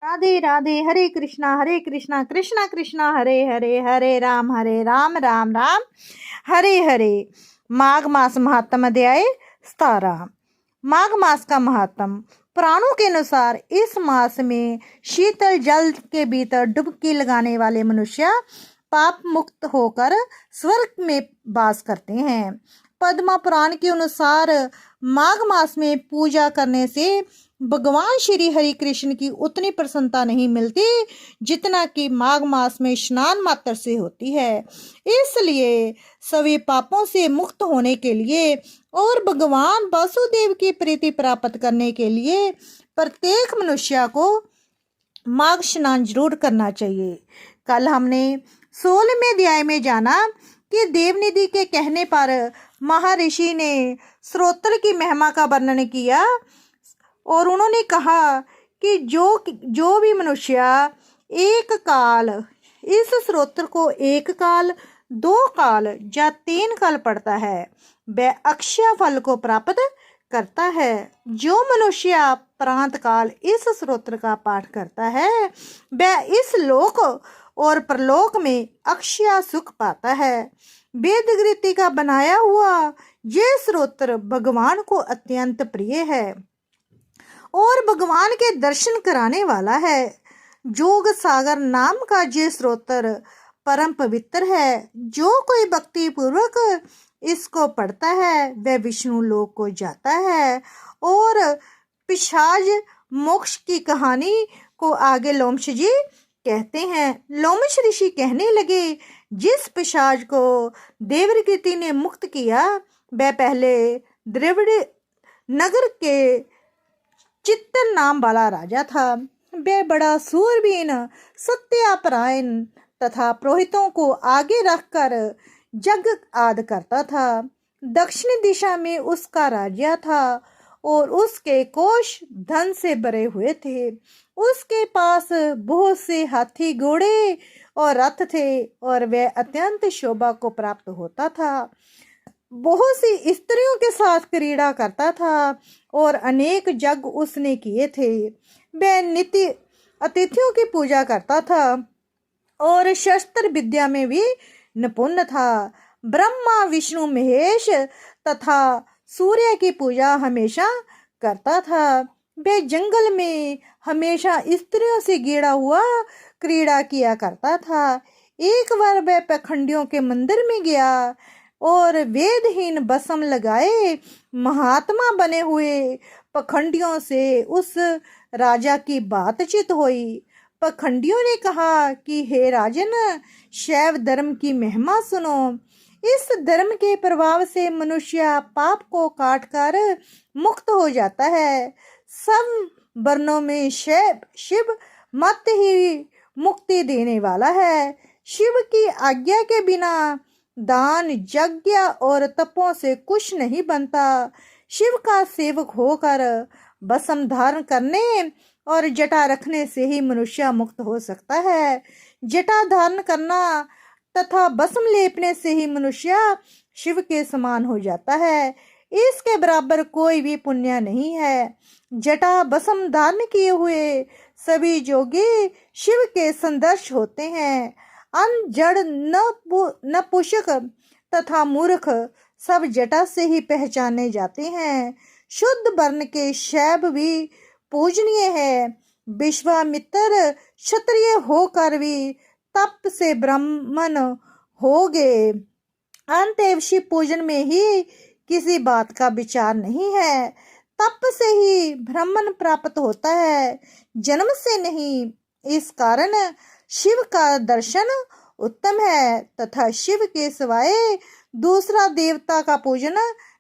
राधे राधे। हरे कृष्णा कृष्णा कृष्णा हरे हरे, हरे राम राम राम हरे हरे। माघ मास महात्म अध्याय 17। माघ मास का महात्म। पुराणों के अनुसार इस मास में शीतल जल के भीतर डुबकी लगाने वाले मनुष्य पाप मुक्त होकर स्वर्ग में वास करते हैं। पद्मा पुराण के अनुसार माघ मास में पूजा करने से भगवान श्री हरि कृष्ण की उतनी प्रसन्नता नहीं मिलती जितना कि माघ मास में स्नान मात्र से होती है। इसलिए सभी पापों से मुक्त होने के लिए और भगवान वासुदेव की प्रीति प्राप्त करने के लिए प्रत्येक मनुष्य को माघ स्नान जरूर करना चाहिए। कल हमने 16वें अध्याय में जाना कि देवनिधि के कहने पर महर्षि ने स्रोत्र की महिमा का वर्णन किया और उन्होंने कहा कि जो भी मनुष्य एक काल इस स्रोत्र को एक काल, 2 काल या 3 काल पढ़ता है वह अक्षय फल को प्राप्त करता है। जो मनुष्य प्रांत काल इस स्रोत्र का पाठ करता है वह इस लोक और परलोक में अक्षय सुख पाता है। वेदगीति का बनाया हुआ ये स्रोत्र भगवान को अत्यंत प्रिय है और भगवान के दर्शन कराने वाला है। जोग सागर नाम का ये स्रोत्र परम पवित्र है। जो कोई भक्ति पूर्वक इसको पढ़ता है वह विष्णु लोक को जाता है। और पिशाच मोक्ष की कहानी को आगे लोमश जी कहते हैं। लोमश ऋषि कहने लगे, जिस पिशाच को देवकीति ने मुक्त किया वह पहले द्रविड़ नगर के चित्तर नाम वाला राजा था। वह बड़ा सूरबीन, सत्यापरायण तथा पुरोहितों को आगे रखकर जग आदि करता था। दक्षिण दिशा में उसका राज्य था और उसके कोष धन से भरे हुए थे। उसके पास बहुत से हाथी, घोड़े और रथ थे और वह अत्यंत शोभा को प्राप्त होता था। बहुत सी स्त्रियों के साथ क्रीड़ा करता था और अनेक यज्ञ उसने किए थे। वह नित्य अतिथियों की पूजा करता था और शस्त्र विद्या में भी निपुण था। ब्रह्मा, विष्णु, महेश तथा सूर्य की पूजा हमेशा करता था। वह जंगल में हमेशा स्त्रियों से घिरा हुआ क्रीड़ा किया करता था। एक बार वह पखंडियों के मंदिर में गया और वेदहीन भस्म लगाए महात्मा बने हुए पखंडियों से उस राजा की बातचीत हुई। पखंडियों ने कहा कि हे राजन, शैव धर्म की महिमा सुनो। इस धर्म के प्रभाव से मनुष्य पाप को काटकर मुक्त हो जाता है। सब वर्णों में शिव मत ही मुक्ति देने वाला है। शिव की आज्ञा के बिना दान, यज्ञ और तपों से कुछ नहीं बनता। शिव का सेवक होकर भस्म धारण करने और जटा रखने से ही मनुष्य मुक्त हो सकता है। जटा धारण करना तथा भस्म लेपने से ही मनुष्य शिव के समान हो जाता है। इसके बराबर कोई भी पुण्य नहीं है। जटा भस्म धारण किए हुए सभी जोगी शिव के सदृश होते हैं। जड़ नपुंसक तथा मूर्ख सब जटा से ही पहचाने जाते हैं। शुद्ध वर्ण के शैव भी पूजनीय है। विश्वामित्र क्षत्रिय होकर भी तप से ब्राह्मण हो गए। अंतएव शिव पूजन में ही किसी बात का विचार नहीं है। तप से ही ब्राह्मण प्राप्त होता है, जन्म से नहीं। इस कारण शिव का दर्शन उत्तम है तथा शिव के सिवाय दूसरा देवता का पूजन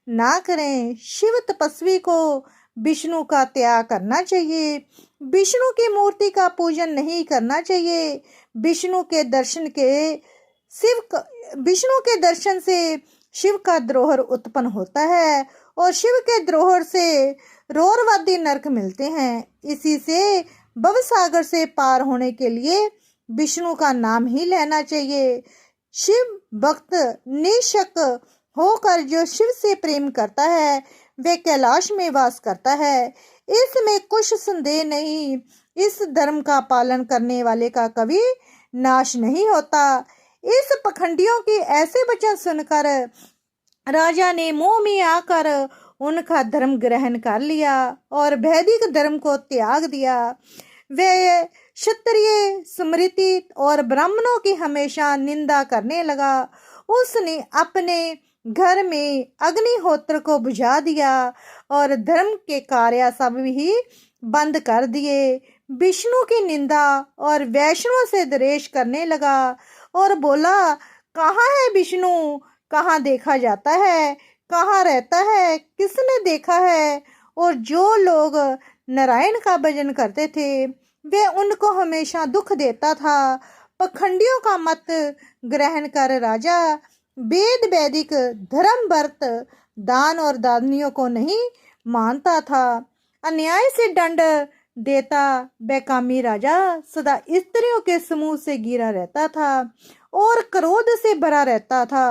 ना करें। शिव तपस्वी को विष्णु का त्याग करना चाहिए। विष्णु की मूर्ति का पूजन नहीं करना चाहिए। विष्णु के दर्शन से शिव का द्रोह उत्पन्न होता है और शिव के द्रोह से रोरवादी नरक मिलते हैं। इसी से भवसागर से पार होने के लिए विष्णु का नाम ही लेना चाहिए। शिव भक्त निशक होकर जो शिव से प्रेम करता है वह कैलाश में वास करता है। इसमें कुछ संदेह नहीं। इस धर्म का पालन करने वाले का कभी नाश नहीं होता। इस पखंडियों के ऐसे वचन सुनकर राजा ने मोह में आकर उनका धर्म ग्रहण कर लिया और वैदिक धर्म को त्याग दिया। वे क्षत्रिय, स्मृति और ब्राह्मणों की हमेशा निंदा करने लगा। उसने अपने घर में अग्निहोत्र को बुझा दिया और धर्म के कार्य सब ही बंद कर दिए। विष्णु की निंदा और वैष्णव से द्वेष करने लगा और बोला, कहाँ है विष्णु, कहाँ देखा जाता है, कहाँ रहता है, किसने देखा है। और जो लोग नारायण का भजन करते थे वे उनको हमेशा दुख देता था। पखंडियों का मत ग्रहण कर राजा वेद वैदिक धर्म व्रत दान और दानियों को नहीं मानता था। अन्याय से दंड देता बेकामी राजा सदा स्त्रियों के समूह से घिरा रहता था और क्रोध से भरा रहता था।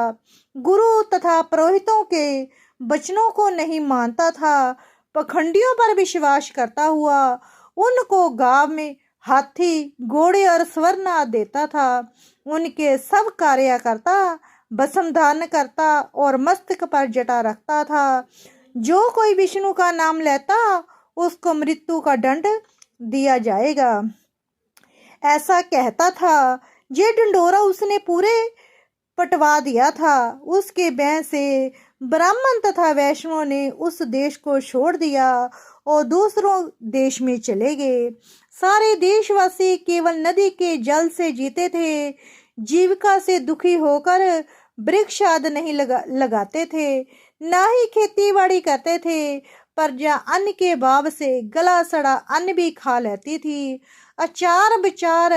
गुरु तथा पुरोहितों के वचनों को नहीं मानता था। पखंडियों पर विश्वास करता हुआ उनको गांव में हाथी, घोड़े और स्वर्ण देता था। उनके सब कार्य करता, भस्म धारण करता और मस्तक पर जटा रखता था। जो कोई विष्णु का नाम लेता उसको मृत्यु का दंड दिया जाएगा, ऐसा कहता था। ये ढिंढोरा उसने पूरे पटवा दिया था। उसके भय से ब्राह्मण तथा वैष्णव ने उस देश को छोड़ दिया और दूसरों देश में चले गए। सारे देशवासी केवल नदी के जल से जीते थे। जीविका से दुखी होकर वृक्ष आदि नहीं लगाते थे, ना ही खेती बाड़ी करते थे। प्रजा अन्न के भाव से गला सड़ा अन्न भी खा लेती थी। आचार विचार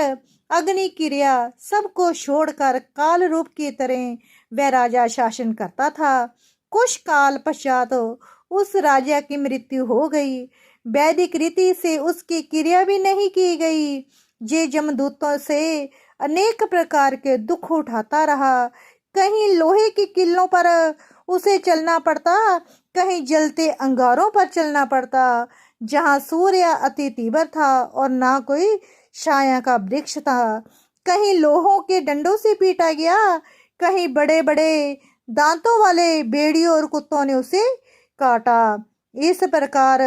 अग्नि क्रिया सबको छोड़कर काल रूप की तरह वह राजा शासन करता था। कुछ काल पश्चात उस राजा की मृत्यु हो गई। वैदिक रीति से उसकी क्रिया भी नहीं की गई। ये जमदूतों से अनेक प्रकार के दुख उठाता रहा। कहीं लोहे की किलों पर उसे चलना पड़ता, कहीं जलते अंगारों पर चलना पड़ता, जहाँ सूर्य अति तीव्र था और ना कोई छाया का वृक्ष था। कहीं लोहों के डंडों से पीटा गया, कहीं बड़े बड़े दांतों वाले भेड़ियों और कुत्तों ने उसे काटा। इस प्रकार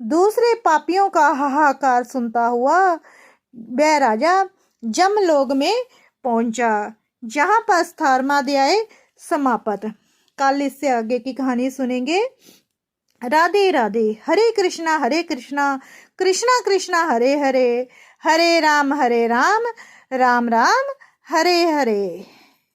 दूसरे पापियों का हाहाकार सुनता हुआ वह राजा जमलोक में पहुंचा, जहां पर स्थारमाध्याय समाप्त। कल इससे आगे की कहानी सुनेंगे। राधे राधे। हरे कृष्णा कृष्णा कृष्णा हरे हरे, हरे राम राम राम हरे हरे।